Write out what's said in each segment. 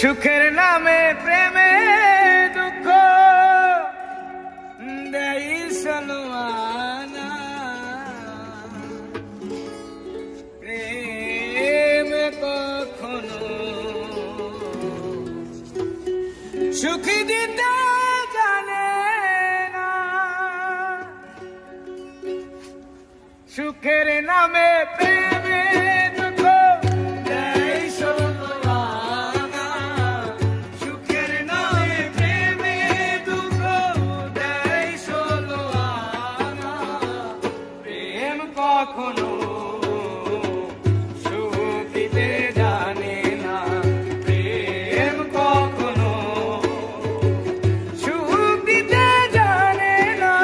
সুখের নামে প্রেমে দুঃখ দেই সলমানা, প্রেম কখনো সুখ দিতে জানে না। সুখের নামে প্রেমে দুঃখ দেই সলমানা, সুখের নামে প্রেমে দুঃখ দেই সলমানা, প্রেম কখনো সুখ দিতে জানে না, প্রেম কখনো সুখ দিতে জানে না।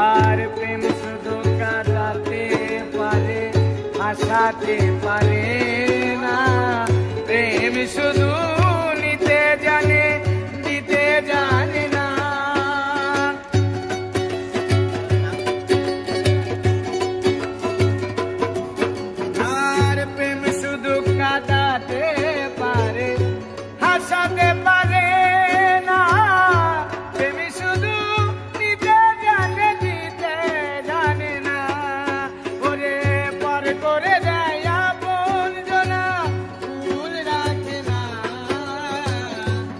আর প্রেম শুধু কাটাতে পারে, হাসাতে পারে না, প্রেম শুধু নিতে জানে, দিতে জানে না। আর প্রেম শুধু কাটাতে পারে, হাসাতে পারে না, প্রেম শুধু নিতে জানে, দিতে জানে না। ওরে পর করে দেয় আপনজনা, ভুল রাখে না,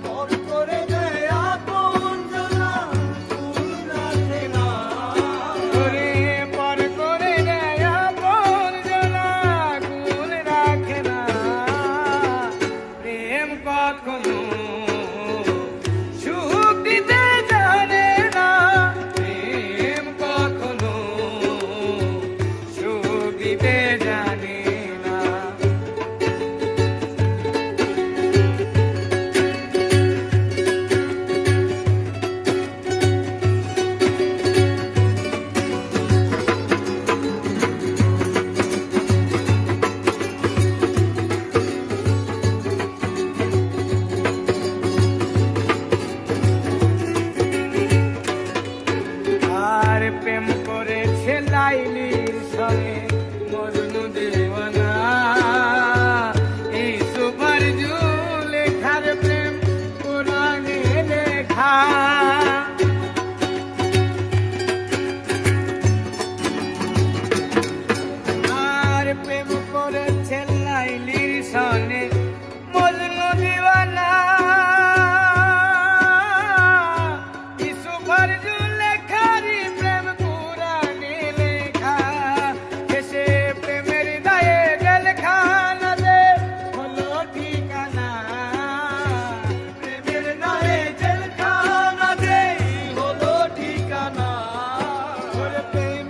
পর করে দেয় আপনজনা, ভুল রাখে না। ওরে পর করে দেয় আপনজনা, ভুল রাখে না, প্রেম কখনো সুখ দিতে জানে না, প্রেম কখনো সুখ দিতে জানে না। আর প্রেম করেছে লাইলির সঙ্গে মজনু দেওয়ানা, এই সুপার জুলেখার প্রেম কোরআনে লেখা। আর প্রেম করেছে লাইলির সঙ্গে মজনু দিওয়ানা, ইসুফার জুলেখারি প্রেম কোরআনে লেখা। এসে প্রেমের দায়ে জেলখানা দে হলো ঠিকানা, প্রেমের দায়ে জেলখানা দে হলো ঠিকানা। ওরে প্রেম